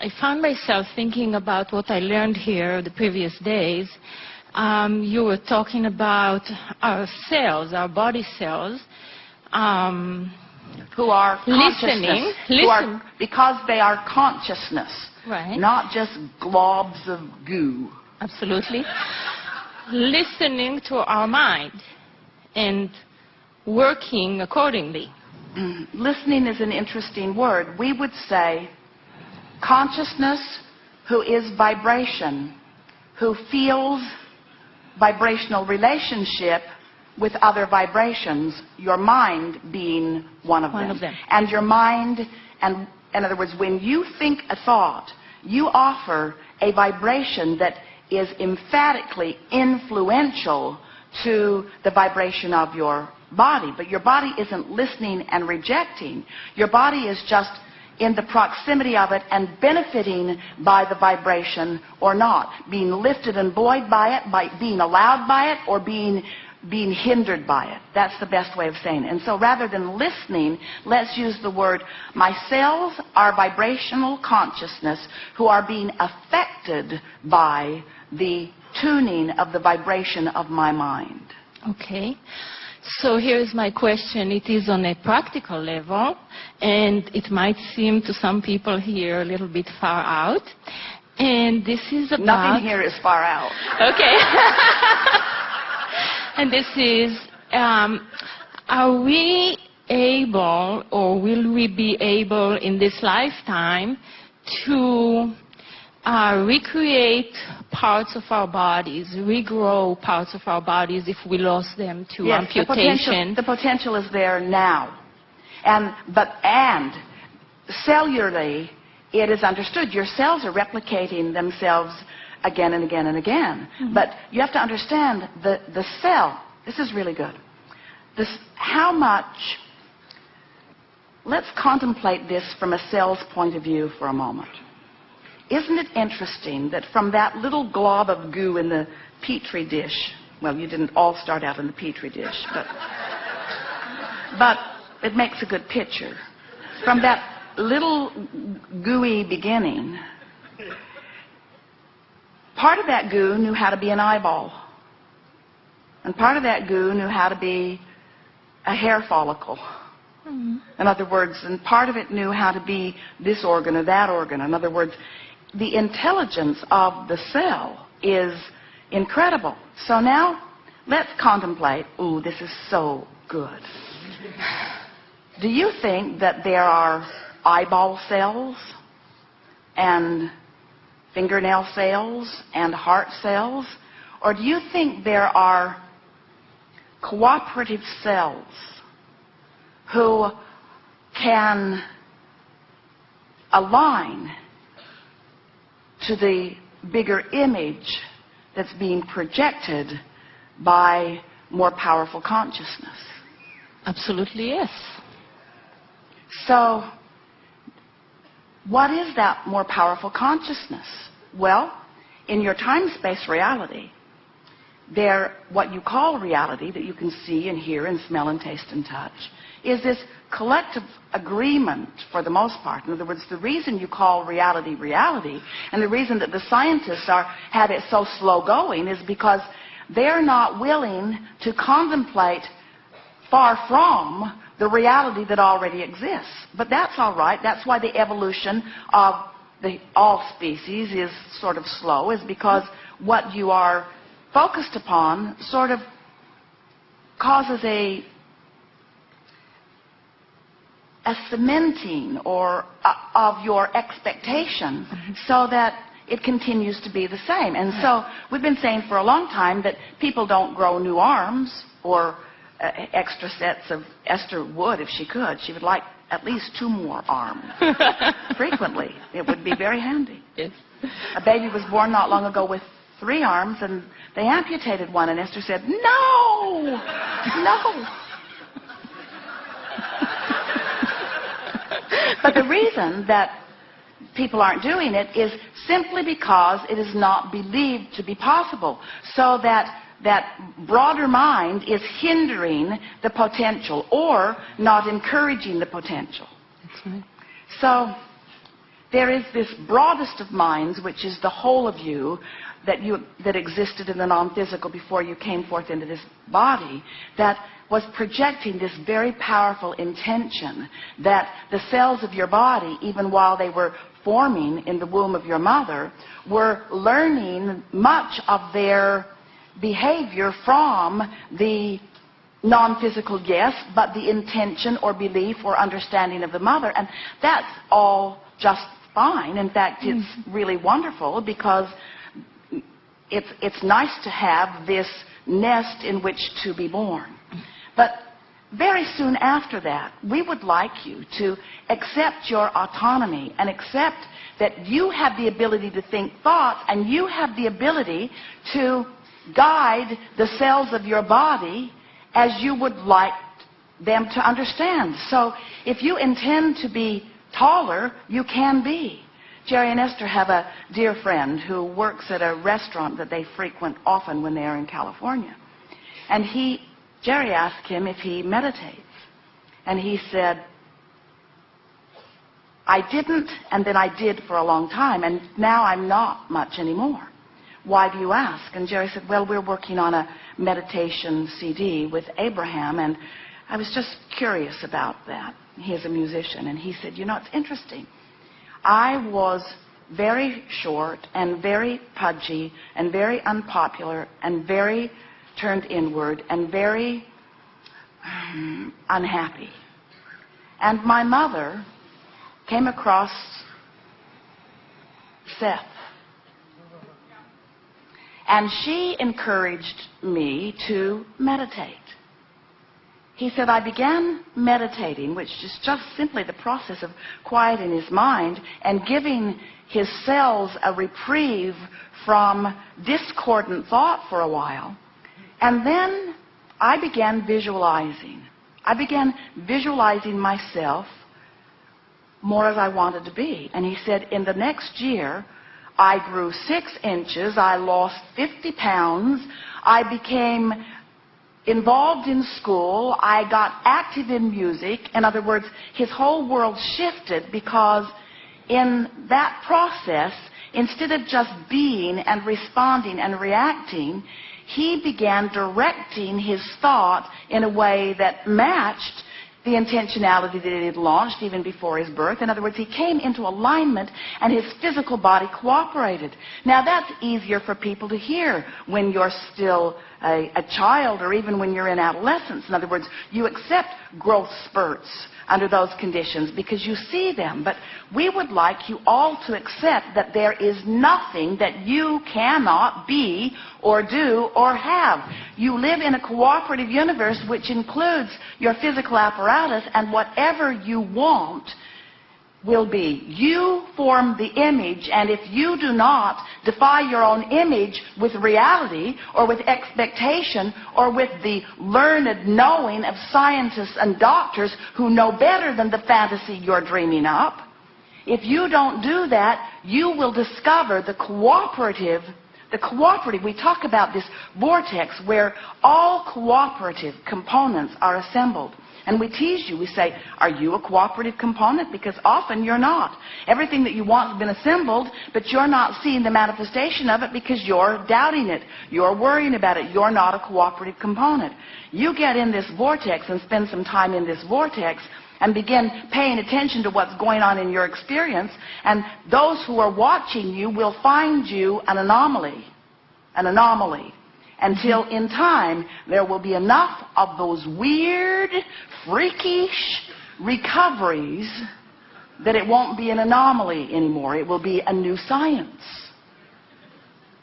I found myself thinking about what I learned here the previous days. You were talking about our cells, our body cells, who are listening, because they are consciousness, right? Not just globs of goo. Absolutely. Listening to our mind and working accordingly. Listening is an interesting word. We would say consciousness, who is vibration, who feels vibrational relationship with other vibrations, your mind being one of them. And your mind, and in other words, when you think a thought, you offer a vibration that is emphatically influential to the vibration of your body. But your body isn't listening and rejecting. Your body is just in the proximity of it and benefiting by the vibration or not, being lifted and buoyed by it, by being allowed by it, or being hindered by it. That's the best way of saying it. And so rather than listening, let's use the word, my cells are vibrational consciousness who are being affected by the tuning of the vibration of my mind. Okay. So here's my question. It is on a practical level, and it might seem to some people here a little bit far out. And this is about... Nothing here is far out. Okay. And this is, are we able, or will we be able in this lifetime to recreate parts of our bodies, regrow parts of our bodies if we lost them to amputation? The potential is there now. And cellularly, it is understood. Your cells are replicating themselves again and again and again. Mm-hmm. But you have to understand the cell. This is really good. How much... Let's contemplate this from a cell's point of view for a moment. Isn't it interesting that from that little glob of goo in the petri dish, well, you didn't all start out in the petri dish, but it makes a good picture. From that little gooey beginning, part of that goo knew how to be an eyeball, and part of that goo knew how to be a hair follicle. In other words, and part of it knew how to be this organ or that organ. In other words, the intelligence of the cell is incredible. So now, let's contemplate. Ooh, this is so good. Do you think that there are eyeball cells and fingernail cells and heart cells? Or do you think there are cooperative cells who can align to the bigger image that's being projected by more powerful consciousness? Absolutely, yes. So, what is that more powerful consciousness? Well, in your time-space reality, what you call reality, that you can see and hear and smell and taste and touch, is this collective agreement for the most part. In other words, the reason you call reality reality, and the reason that the scientists have it so slow going, is because they're not willing to contemplate far from the reality that already exists. But that's all right. That's why the evolution of all species is sort of slow, is because what you are focused upon sort of causes a cementing of your expectation, so that it continues to be the same. And so we've been saying for a long time that people don't grow new arms or extra sets of... Esther would if she could. She would like at least 2 more arms frequently. It would be very handy. Yes. A baby was born not long ago with 3 arms, and they amputated one, and Esther said, "No, no." But the reason that people aren't doing it is simply because it is not believed to be possible. So that broader mind is hindering the potential or not encouraging the potential. That's right. So there is this broadest of minds, which is the whole of you that existed in the non-physical before you came forth into this body, that was projecting this very powerful intention that the cells of your body, even while they were forming in the womb of your mother, were learning much of their behavior from the non-physical, yes, but the intention or belief or understanding of the mother. And that's all just fine. In fact, it's really wonderful, because it's nice to have this nest in which to be born. But very soon after that, we would like you to accept your autonomy and accept that you have the ability to think thoughts, and you have the ability to guide the cells of your body as you would like them to understand. So if you intend to be taller, you can be. Jerry and Esther have a dear friend who works at a restaurant that they frequent often when they are in California. And Jerry asked him if he meditates. And he said, I didn't, and then I did for a long time, and now I'm not much anymore. Why do you ask? And Jerry said, well, we're working on a meditation CD with Abraham, and I was just curious about that. He is a musician, and he said, you know, it's interesting. I was very short and very pudgy and very unpopular and very turned inward and very unhappy. And my mother came across Seth. And she encouraged me to meditate. He said, I began meditating, which is just simply the process of quieting his mind and giving his cells a reprieve from discordant thought for a while. And then I began visualizing. I began visualizing myself more as I wanted to be. And he said, in the next year, I grew 6 inches, I lost 50 pounds, I became involved in school, I got active in music. In other words, his whole world shifted, because in that process, instead of just being and responding and reacting, he began directing his thought in a way that matched the intentionality that it had launched even before his birth. In other words, he came into alignment and his physical body cooperated. Now, that's easier for people to hear when you're still a child, or even when you're in adolescence. In other words, you accept growth spurts under those conditions because you see them. But we would like you all to accept that there is nothing that you cannot be or do or have. You live in a cooperative universe which includes your physical apparatus, and whatever you want will be. You form the image, and if you do not defy your own image with reality or with expectation or with the learned knowing of scientists and doctors who know better than the fantasy you're dreaming up, if you don't do that, you will discover the cooperative, we talk about this vortex where all cooperative components are assembled. And we tease you. We say, are you a cooperative component? Because often you're not. Everything that you want has been assembled, but you're not seeing the manifestation of it because you're doubting it. You're worrying about it. You're not a cooperative component. You get in this vortex and spend some time in this vortex and begin paying attention to what's going on in your experience, and those who are watching you will find you an anomaly. Until in time there will be enough of those weird, freakish recoveries that it won't be an anomaly anymore. It will be a new science.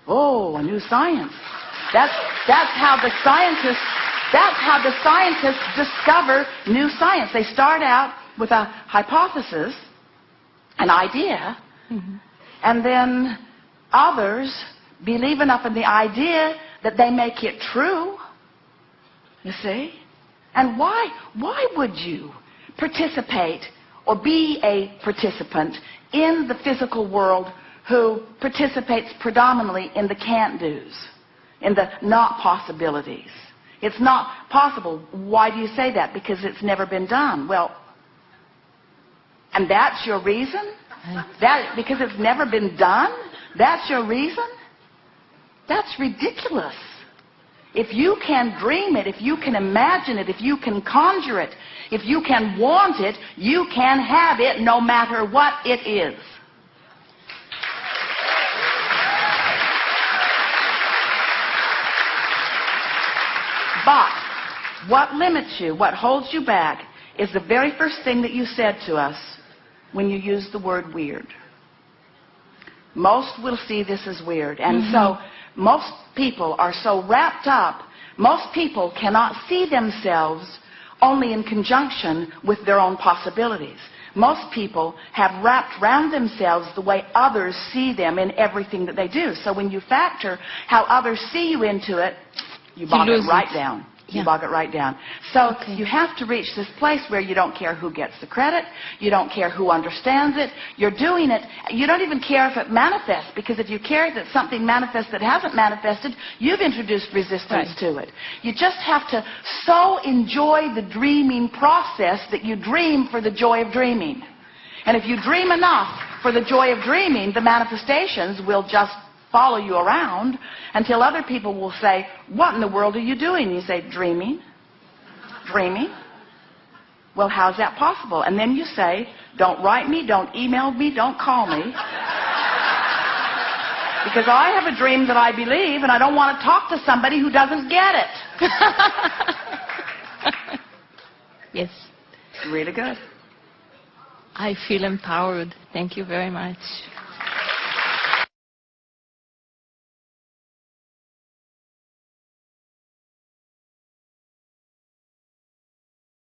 Oh, a new science. That's how the scientists discover new science. They start out with a hypothesis, an idea, and then others believe enough in the idea that they make it true, you see? And why would you participate or be a participant in the physical world who participates predominantly in the can't-dos, in the not possibilities? It's not possible. Why do you say that? Because it's never been done. Well, and that's your reason That, because it's never been done? That's your reason? That's ridiculous. If you can dream it, if you can imagine it, if you can conjure it, if you can want it, you can have it no matter what it is. But what limits you, what holds you back, is the very first thing that you said to us when you used the word weird. Most will see this as weird. And so most people are so wrapped up, most people cannot see themselves only in conjunction with their own possibilities. Most people have wrapped around themselves the way others see them in everything that they do. So when you factor how others see you into it, you bog it right down. You bog it right down. So you have to reach this place where you don't care who gets the credit. You don't care who understands it. You're doing it. You don't even care if it manifests, because if you care that something manifests that hasn't manifested, you've introduced resistance to it. You just have to so enjoy the dreaming process that you dream for the joy of dreaming. And if you dream enough for the joy of dreaming, the manifestations will just follow you around until other people will say, what in the world are you doing? You say, dreaming. Dreaming? Well, how's that possible? And then you say, don't write me, don't email me, don't call me. Because I have a dream that I believe, and I don't want to talk to somebody who doesn't get it. Yes. It's really good. I feel empowered. Thank you very much.